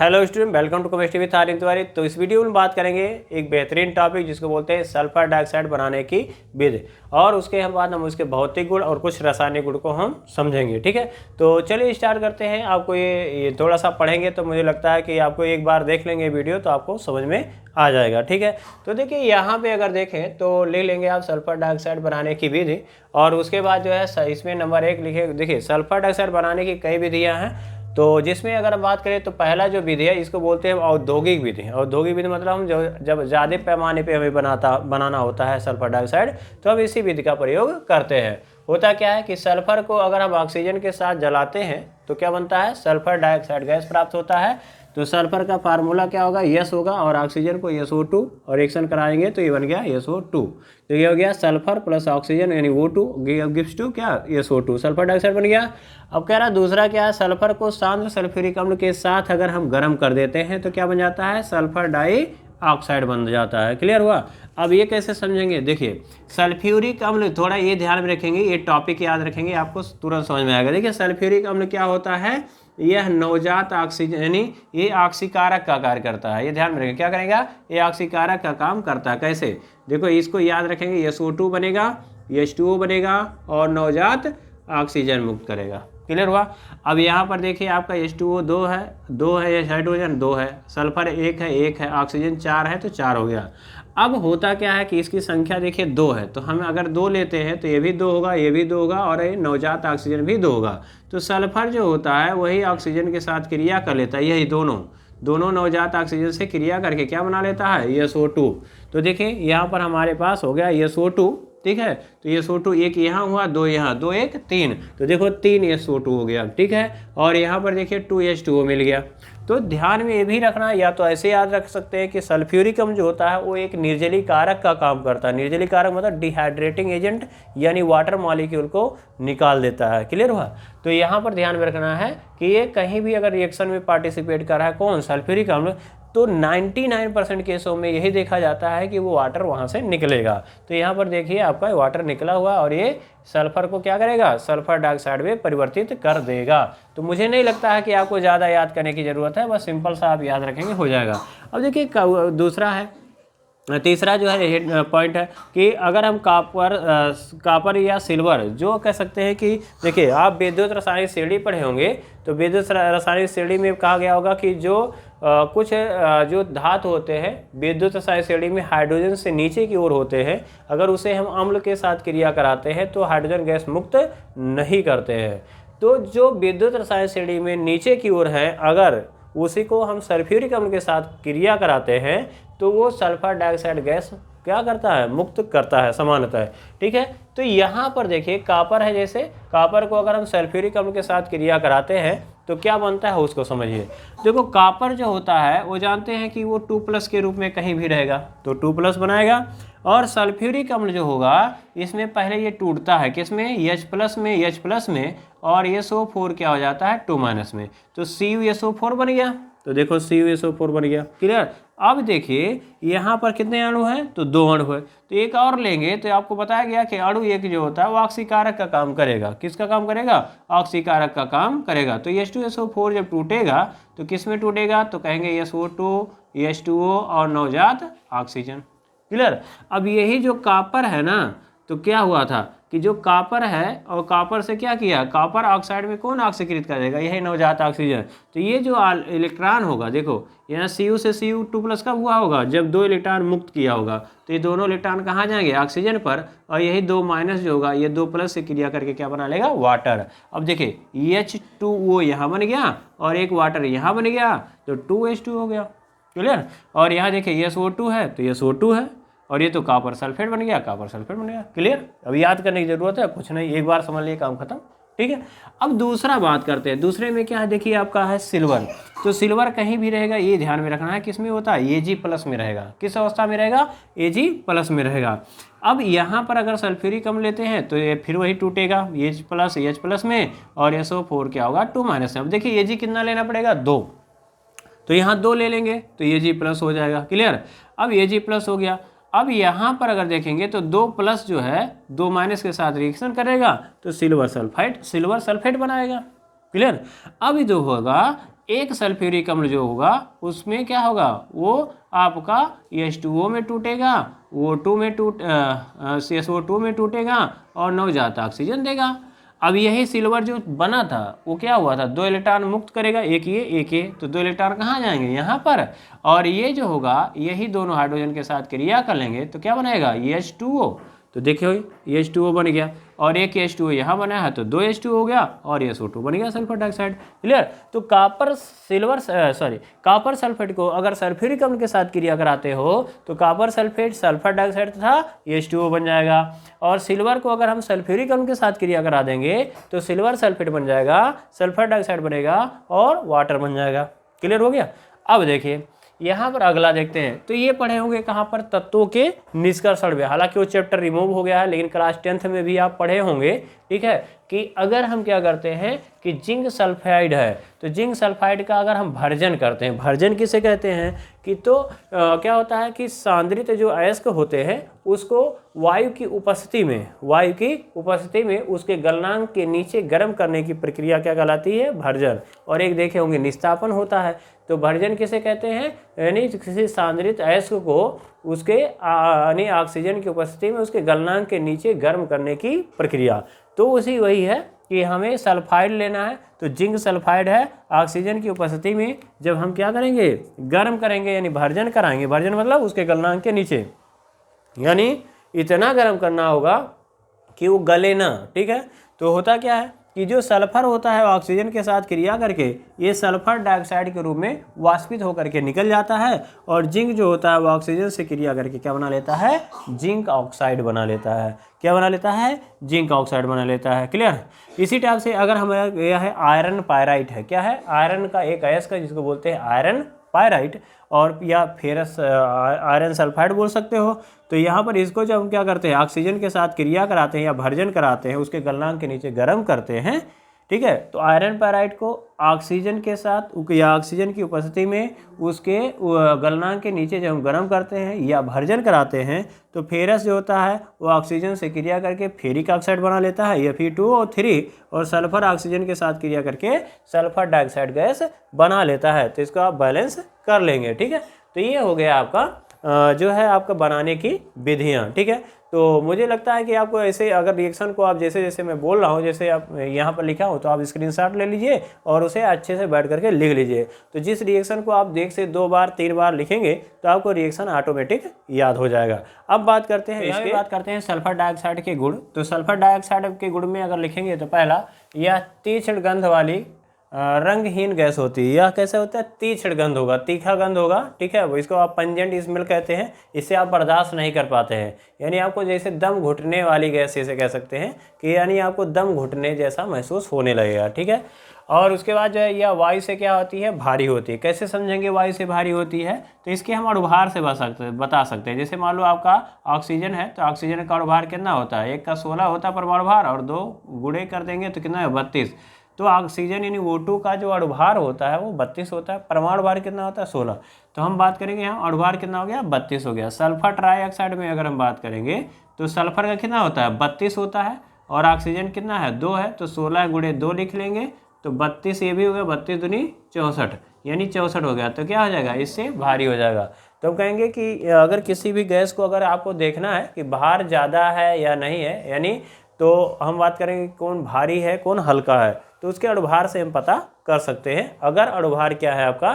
Hello student, welcome to chemistry with Aryan Tiwari. तो इस video में बात करेंगे एक बेहतरीन टॉपिक जिसको बोलते हैं सल्फर डाइऑक्साइड बनाने की विधि, और उसके बाद हम उसके भौतिक गुण और कुछ रासायनिक गुण को हम समझेंगे। ठीक है, तो चलिए स्टार्ट करते हैं। आपको ये थोड़ा सा पढ़ेंगे तो मुझे लगता है कि आपको एक बार देख लेंगे वीडियो तो आपको समझ में आ जाएगा। ठीक है, तो देखिए यहाँ पे अगर देखें तो ले लेंगे आप सल्फर डाइऑक्साइड बनाने की विधि, और उसके बाद जो है इसमें नंबर 1 लिखे। देखिए सल्फर डाइऑक्साइड बनाने की कई विधियाँ हैं, तो जिसमें अगर बात करें तो पहला जो विधि है इसको बोलते हैं औद्योगिक विधि। औद्योगिक विधि मतलब हम जब ज़्यादा पैमाने पे हमें बनाना होता है सल्फर डाइऑक्साइड, तो हम इसी विधि का प्रयोग करते हैं। होता क्या है कि सल्फर को अगर हम ऑक्सीजन के साथ जलाते हैं तो क्या बनता है, सल्फर डाइऑक्साइड गैस प्राप्त होता है। तो सल्फर का फार्मूला क्या होगा, यस होगा, और ऑक्सीजन को SO2 और रिएक्शन कराएंगे तो ये बन गया SO2। तो ये हो गया सल्फर प्लस ऑक्सीजन यानी O2 गिव्स टू क्या, SO2, सल्फर डाइऑक्साइड बन गया। अब कह रहा दूसरा क्या है, सल्फर को सांद्र सल्फ्यूरिक अम्ल के साथ अगर हम गर्म कर देते हैं तो क्या बन जाता है, सल्फर डाइऑक्साइड बन जाता है। क्लियर हुआ। अब ये कैसे समझेंगे, देखिए सल्फ्यूरिक अम्ल, थोड़ा ये ध्यान में रखेंगे, ये टॉपिक याद रखेंगे, आपको तुरंत समझ में आएगा। देखिए सल्फ्यूरिक अम्ल क्या होता है, यह नवजात ऑक्सीजन यानी ये ऑक्सीकारक का कार्य करता है। ये ध्यान में रखेंगे, क्या करेगा, ये ऑक्सीकारक का काम करता है। कैसे, देखो इसको याद रखेंगे, SO2 बनेगा, H2O बनेगा और नवजात ऑक्सीजन मुक्त करेगा। क्लियर हुआ। अब यहाँ पर देखिए आपका H2O 2 है, हाइड्रोजन 2 है, सल्फर 1 है, ऑक्सीजन 4 है, तो 4 हो गया। अब होता क्या है कि इसकी संख्या देखिए 2 है, तो हम अगर 2 लेते हैं तो ये भी 2 होगा, ये भी 2 होगा, और ये नवजात ऑक्सीजन भी 2 होगा। तो सल्फर जो होता है वही ऑक्सीजन के साथ क्रिया कर लेता है, यही दोनों नवजात ऑक्सीजन से क्रिया करके क्या बना लेता है, SO2। तो देखिए यहाँ पर हमारे पास हो गया SO2। ठीक है, तो SO2 एक यहाँ हुआ, 2 यहाँ, 2 1 3, तो देखो 3 SO2 हो गया। ठीक है, और यहाँ पर देखिए 2 H2O मिल गया। तो ध्यान में ये भी रखना, या तो ऐसे याद रख सकते हैं कि सल्फ्यूरिक अम्ल जो होता है वो एक निर्जलीकारक का काम करता है। निर्जलीकारक मतलब डिहाइड्रेटिंग एजेंट, यानी वाटर मॉलिक्यूल को निकाल देता है। क्लियर हुआ। तो यहाँ पर ध्यान में रखना है कि ये कहीं भी अगर रिएक्शन में पार्टिसिपेट कर रहा है कौन, सल्फ्यूरिक अम्ल, तो 99% केसों में यही देखा जाता है कि वो वाटर वहाँ से निकलेगा। तो यहाँ पर देखिए आपका वाटर निकला हुआ, और ये सल्फर को क्या करेगा, सल्फर डाइऑक्साइड में परिवर्तित कर देगा। तो मुझे नहीं लगता है कि आपको ज़्यादा याद करने की ज़रूरत है, बस सिंपल सा आप याद रखेंगे हो जाएगा। अब देखिए दूसरा है, तीसरा जो है पॉइंट है कि अगर हम कापर या सिल्वर, जो कह सकते हैं कि देखिए आप विद्युत रासायनिक श्रेणी पढ़े होंगे, तो विद्युत रासायनिक श्रेणी में कहा गया होगा कि जो कुछ जो धातु होते हैं विद्युत रासायनिक श्रेणी में हाइड्रोजन से नीचे की ओर होते हैं, अगर उसे हम अम्ल के साथ क्रिया कराते हैं तो हाइड्रोजन गैस मुक्त नहीं करते हैं। तो जो विद्युत रासायनिक श्रेणी में नीचे की ओर है, अगर उसी को हम सल्फ्यूरिक अम्ल के साथ क्रिया कराते हैं तो वो सल्फर डाइऑक्साइड गैस क्या करता है, मुक्त करता है सामान्यतः। ठीक है, तो यहाँ पर देखिए कापर है, जैसे कापर को अगर हम सल्फ्यूरिक अम्ल के साथ क्रिया कराते हैं तो क्या बनता है उसको समझिए। देखो कापर जो होता है वो जानते हैं कि वो 2+ के रूप में कहीं भी रहेगा, तो 2+ बनाएगा, और सल्फ्यूरिक अम्ल जो होगा इसमें पहले ये टूटता है, किसमें, H+ में, और SO4 क्या हो जाता है, 2- में, तो CuSO4 बन गया। तो देखो CuSO4 बन गया। क्लियर। अब देखिए यहाँ पर कितने अणु हैं, तो 2 अणु है, तो एक और लेंगे तो आपको बताया गया कि अणु एक जो होता है वो ऑक्सीकारक का काम करेगा। किसका काम करेगा, ऑक्सीकारक का काम करेगा। तो H2SO4 जब टूटेगा तो किस में टूटेगा, तो कहेंगे SO2 H2O और नवजात ऑक्सीजन। क्लियर। अब यही जो कापर है ना, तो क्या हुआ था कि जो कापर है, और कापर से क्या किया, कापर ऑक्साइड में कौन ऑक्सीकृत करेगा, यही नवजात ऑक्सीजन। तो ये जो इलेक्ट्रॉन होगा, देखो यहाँ Cu से Cu2+ कब हुआ होगा, जब 2 इलेक्ट्रॉन मुक्त किया होगा, तो ये दोनों इलेक्ट्रॉन कहाँ जाएंगे, ऑक्सीजन पर, और यही 2- जो होगा ये 2+ से क्रिया करके क्या बना लेगा, वाटर। अब देखिए H2O यहाँ बन गया और एक वाटर यहाँ बन गया, तो 2H2 हो गया। क्लियर। और यहाँ देखिए SO2 है तो SO2 है, और ये तो कापर सल्फेट बन गया, कापर सल्फेट बन गया। क्लियर। अब याद करने की जरूरत है कुछ नहीं, एक बार समझ लिए काम खत्म। ठीक है, अब दूसरा बात करते हैं। दूसरे में क्या है, देखिए आपका है सिल्वर। तो सिल्वर कहीं भी रहेगा, ये ध्यान में रखना है, किस में होता है, Ag+ में रहेगा। किस अवस्था में रहेगा, Ag+ में रहेगा। अब यहाँ पर अगर सल्फ्यूरिक अम्ल लेते हैं तो ये फिर वही टूटेगा, H+ में, और SO4 क्या होगा, 2- में। अब देखिए Ag कितना लेना पड़ेगा, 2, तो यहाँ 2 ले लेंगे तो Ag+ हो जाएगा। क्लियर। अब Ag+ हो गया। अब यहाँ पर अगर देखेंगे तो 2+ जो है 2- के साथ रिएक्शन करेगा तो सिल्वर सल्फेट बनाएगा। क्लियर। अब जो होगा एक सल्फ्यूरिक अम्ल जो होगा उसमें क्या होगा, वो आपका H2O में टूटेगा, O2 में CSO2 में टूटेगा और नवजात ऑक्सीजन देगा। अब यही सिल्वर जो बना था वो क्या हुआ था, 2 इलेक्ट्रॉन मुक्त करेगा, एक ये, तो 2 इलेक्ट्रॉन कहाँ जाएंगे, यहाँ पर, और ये जो होगा यही दोनों हाइड्रोजन के साथ क्रिया कर लेंगे तो क्या बनाएगा, H2O। तो देखिए H2O बन गया, और एक H2O यहाँ बना है तो 2 H2O हो गया, और SO2 बन गया सल्फर डाइऑक्साइड। क्लियर। तो कॉपर सल्फेट को अगर सल्फ्यूरिक अम्ल के साथ क्रिया कराते हो तो कॉपर सल्फेट सल्फर डाइऑक्साइड तथा H2O बन जाएगा, और सिल्वर को अगर हम सल्फ्यूरिक अम्ल के साथ क्रिया करा देंगे तो सिल्वर सल्फेट बन जाएगा, सल्फर डाइऑक्साइड बनेगा और वाटर बन जाएगा। क्लियर हो गया। अब देखिए यहाँ पर अगला देखते हैं, तो ये पढ़े होंगे कहाँ पर, तत्वों के निष्कर्षण में। हालांकि वो चैप्टर रिमूव हो गया है, लेकिन क्लास 10th में भी आप पढ़े होंगे, ठीक है, कि अगर हम क्या करते हैं कि जिंक सल्फाइड है तो जिंक सल्फाइड का अगर हम भर्जन करते हैं, भर्जन किसे कहते हैं कि तो क्या होता है कि सांद्रित जो अयस्क होते हैं उसको वायु की उपस्थिति में उसके गलनांक के नीचे गर्म करने की प्रक्रिया क्या कहलाती है, भर्जन। और एक देखे होंगे निस्तापन होता है, तो भर्जन किसे कहते हैं, यानी किसी सांद्रित अयस्क को उसके यानी ऑक्सीजन की उपस्थिति में उसके गलनांक के नीचे गर्म करने की प्रक्रिया। तो उसी वही है कि हमें सल्फाइड लेना है, तो जिंक सल्फाइड है, ऑक्सीजन की उपस्थिति में जब हम क्या करेंगे, गर्म करेंगे यानी भर्जन कराएंगे, भर्जन मतलब उसके गलनांक के नीचे, यानी इतना गर्म करना होगा कि वो गले ना। ठीक है। तो होता क्या है कि जो सल्फर होता है ऑक्सीजन के साथ क्रिया करके ये सल्फर डाइऑक्साइड के रूप में वाष्पित होकर के निकल जाता है, और जिंक जो होता है वो ऑक्सीजन से क्रिया करके क्या बना लेता है, जिंक ऑक्साइड बना लेता है। क्या बना लेता है, जिंक ऑक्साइड बना लेता है। क्लियर। इसी टाइप से अगर हमारा यह है आयरन पायराइट है, क्या है, आयरन का एक अयस्क जिसको बोलते हैं आयरन पायराइट, और या फेरस आयरन सल्फाइड बोल सकते हो। तो यहाँ पर इसको जब हम क्या करते हैं, ऑक्सीजन के साथ क्रिया कराते हैं या भर्जन कराते हैं, उसके गलनांक के नीचे गर्म करते हैं, ठीक है, तो आयरन पायराइट को ऑक्सीजन के साथ या ऑक्सीजन की उपस्थिति में उसके गलनांक के नीचे जब हम गर्म करते हैं या भर्जन कराते हैं तो फेरस जो होता है वो ऑक्सीजन से क्रिया करके फेरिक ऑक्साइड बना लेता है, Fe2O3, और सल्फर ऑक्सीजन के साथ क्रिया करके सल्फर डाइऑक्साइड गैस बना लेता है। तो इसको आप बैलेंस कर लेंगे। ठीक है। तो ये हो गया आपका जो है आपका बनाने की विधियाँ। ठीक है। तो मुझे लगता है कि आपको ऐसे अगर रिएक्शन को आप जैसे जैसे मैं बोल रहा हूँ, जैसे आप यहाँ पर लिखा हो तो आप स्क्रीनशॉट ले लीजिए और उसे अच्छे से बैठ करके लिख लीजिए। तो जिस रिएक्शन को आप देख से 2 बार 3 बार लिखेंगे तो आपको रिएक्शन ऑटोमेटिक याद हो जाएगा। अब बात करते हैं बात करते हैं सल्फर डाइऑक्साइड के गुण। तो सल्फर डाइऑक्साइड के गुण में अगर लिखेंगे तो पहला, यह तीक्ष्ण गंध वाली रंगहीन गैस होती है। यह कैसे होता है, तीक्ष्ण गंध होगा, तीखा गंध होगा। ठीक है। वो इसको आप पंजेंट स्मेल कहते हैं। इससे आप बर्दाश्त नहीं कर पाते हैं, यानी आपको जैसे दम घुटने वाली गैस जैसे कह सकते हैं कि यानी आपको दम घुटने जैसा महसूस होने लगेगा। ठीक है। और उसके बाद जो है यह वायु से क्या होती है, भारी होती है। कैसे समझेंगे वायु से भारी होती है, तो इसके हम अणुभार से बता सकते हैं। जैसे मान लो आपका ऑक्सीजन है तो ऑक्सीजन का अणुभार कितना होता है, एक का 16 होता है परमाणु भार, और 2 गुणे कर देंगे तो कितना है, 32। तो ऑक्सीजन यानी O2 का जो अणुभार होता है वो 32 होता है, परमाणु भार कितना होता है, 16। तो हम बात करेंगे यहाँ अणुभार कितना हो गया, 32 हो गया। सल्फर ट्राइऑक्साइड में अगर हम बात करेंगे तो सल्फर का कितना होता है, 32 होता है, और ऑक्सीजन कितना है, 2 है, तो 16 गुणे 2 लिख लेंगे तो 32 ये भी हो गया, 32 दूनी 64, यानी 64 हो गया। तो क्या हो जाएगा, इससे भारी हो जाएगा। तो हम कहेंगे कि अगर किसी भी गैस को अगर आपको देखना है कि भार ज़्यादा है या नहीं है, यानी तो हम बात करेंगे कौन भारी है कौन हल्का है, तो उसके अणुभार से हम पता कर सकते हैं। अगर अणुभार क्या है आपका,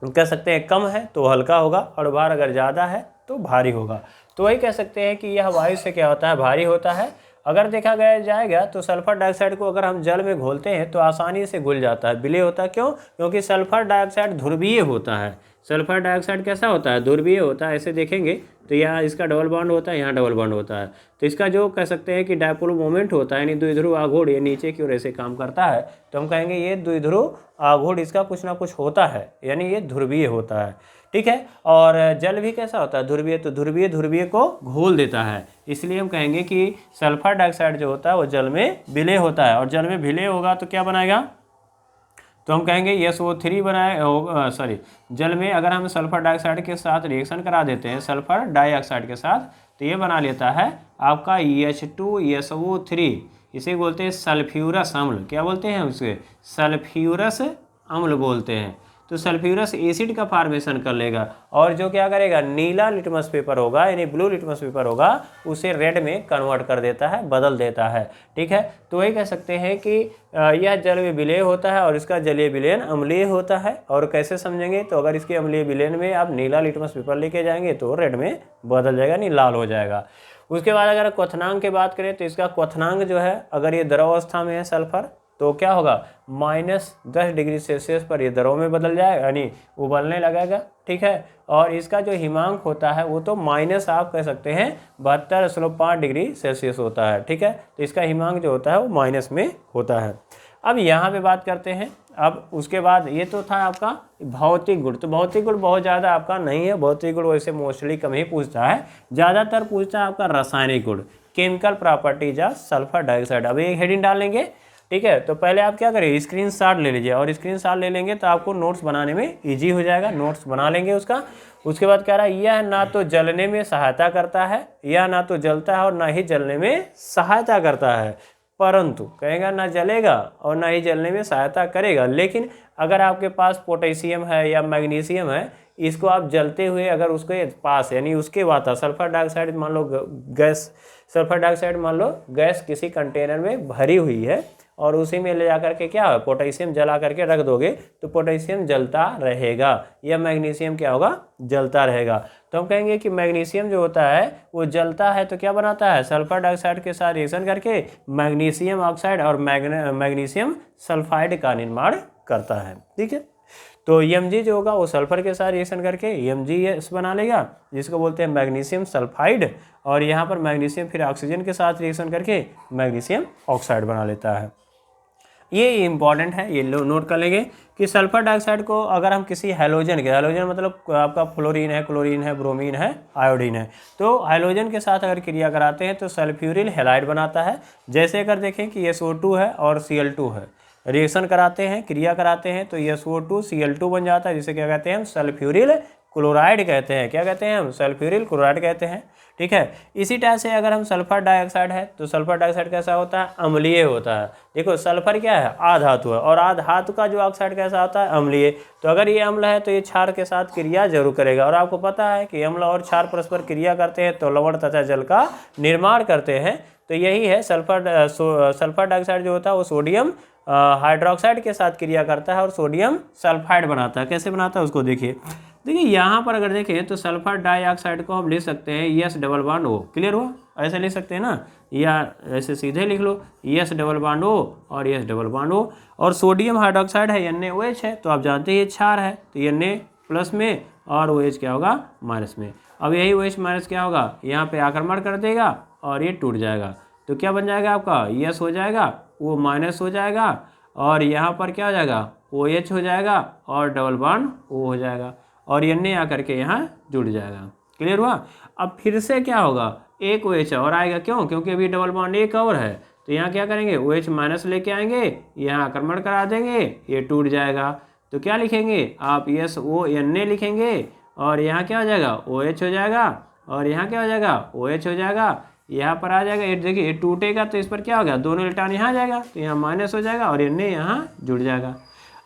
कह सकते हैं कम है तो हल्का होगा, अणुभार अगर ज़्यादा है तो भारी होगा। तो वही कह सकते हैं कि यह वायु से क्या होता है, भारी होता है। अगर देखा जाएगा तो सल्फर डाइऑक्साइड को अगर हम जल में घोलते हैं तो आसानी से घुल जाता है, विलय होता है। क्यों, क्योंकि सल्फर डाइऑक्साइड ध्रुवीय होता है। सल्फर डाइऑक्साइड कैसा होता है, ध्रुवीय होता है। ऐसे देखेंगे तो यहाँ इसका डबल बॉन्ड होता है, यहाँ डबल बॉन्ड होता है। तो इसका जो कह सकते हैं कि डायपोल मोमेंट होता है, यानी द्विध्रुव आघूर्ण ये नीचे की ओर ऐसे काम करता है, तो हम कहेंगे ये द्विध्रुव आघूर्ण इसका कुछ ना कुछ होता है, यानी ये ध्रुवीय होता है। ठीक है। और जल भी कैसा होता है, ध्रुवीय, तो ध्रुवीय को घोल देता है। इसलिए हम कहेंगे कि सल्फर डाइऑक्साइड जो होता है वो जल में विलय होता है, और जल में विलय होगा तो क्या बनाएगा, तो हम कहेंगे SO3 बनाए, जल में अगर हम सल्फर डाइऑक्साइड के साथ रिएक्शन करा देते हैं सल्फर डाइऑक्साइड के साथ, तो ये बना लेता है आपका H2SO3। इसे बोलते हैं सल्फ्यूरस अम्ल। क्या बोलते हैं उसे, सल्फ्यूरस अम्ल बोलते हैं। तो सल्फ्यूरस एसिड का फॉर्मेशन कर लेगा और जो क्या करेगा, नीला लिटमस पेपर होगा यानी ब्लू लिटमस पेपर होगा, उसे रेड में कन्वर्ट कर देता है, बदल देता है। ठीक है, तो वही कह सकते हैं कि यह जल में विलय होता है और इसका जलीय विलयन अम्लीय होता है। और कैसे समझेंगे, तो अगर इसके अम्लीय विलयन में आप नीला लिटमस पेपर लेके जाएंगे तो रेड में बदल जाएगा, नहीं लाल हो जाएगा। उसके बाद अगर क्वथनांक की बात करें तो इसका क्वथनांक जो है, अगर ये द्रव अवस्था में है सल्फर, तो क्या होगा, -10 डिग्री सेल्सियस पर ये द्रव में बदल जाएगा यानी उबलने लगेगा। ठीक है, और इसका जो हिमांक होता है वो तो माइनस आप कह सकते हैं 72.5 डिग्री सेल्सियस होता है। ठीक है, तो इसका हिमांक जो होता है वो माइनस में होता है। अब यहाँ पे बात करते हैं, अब उसके बाद ये तो था आपका भौतिक गुण। तो भौतिक गुण बहुत ज़्यादा आपका नहीं है, भौतिक गुण वैसे मोस्टली कम ही पूछता है, ज़्यादातर पूछता है आपका रासायनिक गुण, chemical properties of sulphur dioxide. अब एक हेडिंग डाल लेंगे। ठीक है, तो पहले आप क्या करें, स्क्रीनशॉट ले लीजिए और स्क्रीनशॉट ले लेंगे तो आपको नोट्स बनाने में इजी हो जाएगा, नोट्स बना लेंगे उसका। उसके बाद कह रहा है यह ना तो जलने में सहायता करता है, यह ना तो जलता है और ना ही जलने में सहायता करता है, परंतु कहेगा ना जलेगा और ना ही जलने में सहायता करेगा। लेकिन अगर आपके पास पोटेशियम है या मैग्नीशियम है, इसको आप जलते हुए अगर उसके पास यानी उसके वाता सल्फर डाइऑक्साइड मान लो गैस, सल्फर डाइऑक्साइड मान लो गैस किसी कंटेनर में भरी हुई है और उसी में ले जाकर के क्या पोटेशियम जला करके रख दोगे तो पोटेशियम जलता रहेगा या मैग्नीशियम क्या होगा, जलता रहेगा। तो हम कहेंगे कि मैग्नीशियम जो होता है वो जलता है तो क्या बनाता है, सल्फर डाइऑक्साइड के साथ रिएक्शन करके मैग्नीशियम ऑक्साइड और मैग्नीशियम सल्फाइड का निर्माण करता है। ठीक है, तो Mg जो होगा वो सल्फर के साथ रिएक्शन करके MgS बना लेगा, जिसको बोलते हैं मैग्नीशियम सल्फाइड, और यहाँ पर मैग्नीशियम फिर ऑक्सीजन के साथ रिएक्शन करके मैग्नीशियम ऑक्साइड बना लेता है। ये इंपॉर्टेंट है, ये नोट कर लेंगे कि सल्फर डाइऑक्साइड को अगर हम किसी हैलोजन के, हैलोजन मतलब आपका फ्लोरीन है, क्लोरीन है, ब्रोमीन है, आयोडीन है, तो हैलोजन के साथ अगर क्रिया कराते हैं तो सल्फ्यूरिल हैलाइड बनाता है। जैसे अगर देखें कि SO2 है और Cl2 है, रिएक्शन कराते हैं, क्रिया कराते हैं तो SO2 Cl2 बन जाता है, जिसे क्या कहते हैं हम सल्फ्यूरिल क्लोराइड कहते हैं। क्या कहते हैं हम, सल्फ्यूरिल क्लोराइड कहते हैं। ठीक है, इसी टाइप से अगर हम सल्फर डाइऑक्साइड है तो सल्फर डाइऑक्साइड कैसा होता है, अम्लीय होता है। देखो सल्फर क्या है, आधातु है और आधातु का जो ऑक्साइड कैसा होता है, अम्लीय। तो अगर ये अम्ल है तो ये क्षार के साथ क्रिया जरूर करेगा, और आपको पता है कि अम्ल और क्षार परस्पर क्रिया करते हैं तो लवण तथा जल का निर्माण करते हैं। तो यही है सल्फर डाइऑक्साइड जो होता है वो सोडियम हाइड्रोक्साइड के साथ क्रिया करता है और सोडियम सल्फाइड बनाता है। कैसे बनाता है उसको देखिए यहाँ पर अगर देखें तो सल्फर डाइऑक्साइड को हम लिख सकते हैं yes double bond O, clear हुआ, ऐसे लिख सकते हैं ना, या ऐसे सीधे लिख लो यस डबल बॉन्ड ओ और यस डबल बॉन्ड ओ। और सोडियम हाइड्रोक्साइड है NaOH है, तो आप जानते हैं क्षार है तो Na प्लस में और OH क्या होगा, माइनस में। अब यही OH माइनस क्या होगा, यहाँ पे आक्रमण कर देगा और ये टूट जाएगा, तो क्या बन जाएगा आपका यस हो जाएगा, वो माइनस हो जाएगा और यहाँ पर क्या हो जाएगा OH हो जाएगा और डबल बॉन्ड O हो जाएगा और Na आकर के यहाँ जुड़ जाएगा। क्लियर हुआ। अब फिर से क्या होगा, एक OH और आएगा, क्यों, क्योंकि अभी डबल बॉन्ड एक और है, तो यहाँ क्या करेंगे OH माइनस लेके आएंगे, यहाँ आक्रमण करा देंगे, ये टूट जाएगा। तो क्या लिखेंगे आप, SO Na लिखेंगे और यहाँ क्या हो जाएगा OH हो जाएगा और यहाँ क्या हो जाएगा OH हो जाएगा, यहाँ पर आ जाएगा। ये देखिए ये टूटेगा तो इस पर क्या होगा, दोनों इलेक्ट्रॉन यहाँ जाएगा तो यहाँ माइनस हो जाएगा और Na यहाँ जुड़ जाएगा।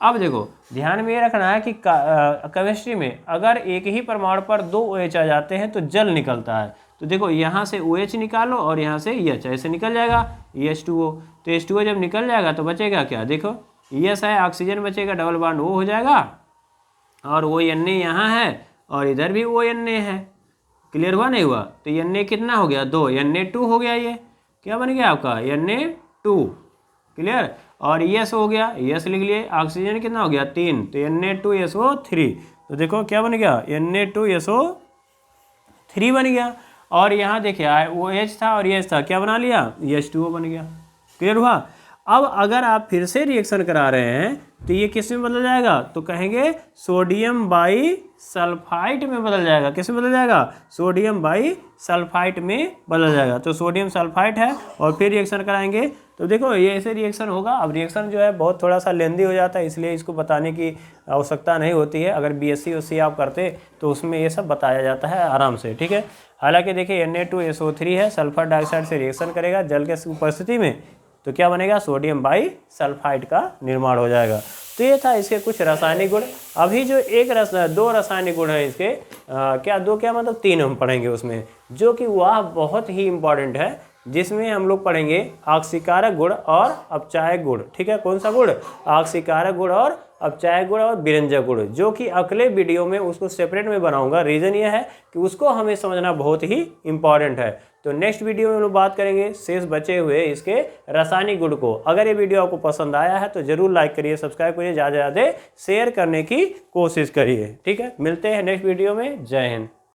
अब देखो ध्यान में ये रखना है कि केमिस्ट्री में अगर एक ही परमाणु पर 2 OH आ जाते हैं तो जल निकलता है। तो देखो यहाँ से OH निकालो और यहाँ से H ऐसे निकल जाएगा H2O। तो H2O जब निकल जाएगा तो बचेगा क्या, देखो यस है, ऑक्सीजन बचेगा, डबल बॉन्ड O हो जाएगा और वो Na यहाँ है और इधर भी वो Na है। क्लियर हुआ नहीं हुआ, तो Na कितना हो गया 2, Na2 हो गया, ये क्या बन गया आपका Na2। क्लियर, और यस हो गया, यस लिख लिए, ऑक्सीजन कितना हो गया 3, तो Na2SO3। तो देखो क्या बन गया Na2SO3 बन गया। और यहाँ देखिए OH था और H था, क्या बना लिया H2O बन गया। क्लियर हुआ। अब अगर आप फिर से रिएक्शन करा रहे हैं तो ये किस में बदल जाएगा, तो कहेंगे सोडियम बाई सल्फाइट में बदल जाएगा। किस में बदल जाएगा, सोडियम बाई सल्फाइट में बदल जाएगा। तो सोडियम सल्फाइट है और फिर रिएक्शन कराएंगे तो देखो ये ऐसे रिएक्शन होगा। अब रिएक्शन जो है बहुत थोड़ा सा लेंदी हो जाता है, इसलिए इसको बताने की आवश्यकता नहीं होती है। अगर BSc आप करते तो उसमें ये सब बताया जाता है आराम से। ठीक है, हालांकि देखिए Na2SO3 है, सल्फर डाइऑक्साइड से रिएक्शन करेगा जल के उपस्थिति में, तो क्या बनेगा सोडियम बाई सल्फाइड का निर्माण हो जाएगा। तो ये था इसके कुछ रासायनिक गुण। अभी जो दो रासायनिक गुण हैं इसके, क्या मतलब 3 हम पढ़ेंगे उसमें, जो कि वह बहुत ही इंपॉर्टेंट है, जिसमें हम लोग पढ़ेंगे ऑक्सीकारक गुण और अपचायक गुण। ठीक है, कौन सा गुण? ऑक्सीकारक गुण और अपचायक गुण और विरंजक गुण, जो कि अगले वीडियो में उसको सेपरेट में बनाऊंगा। रीज़न ये है कि उसको हमें समझना बहुत ही इंपॉर्टेंट है। तो नेक्स्ट वीडियो में हम लोग बात करेंगे शेष बचे हुए इसके रासायनिक गुण को। अगर ये वीडियो आपको पसंद आया है तो जरूर लाइक करिए, सब्सक्राइब करिए, ज़्यादा से ज़्यादा शेयर करने की कोशिश करिए। ठीक है, मिलते हैं नेक्स्ट वीडियो में। जय हिंद।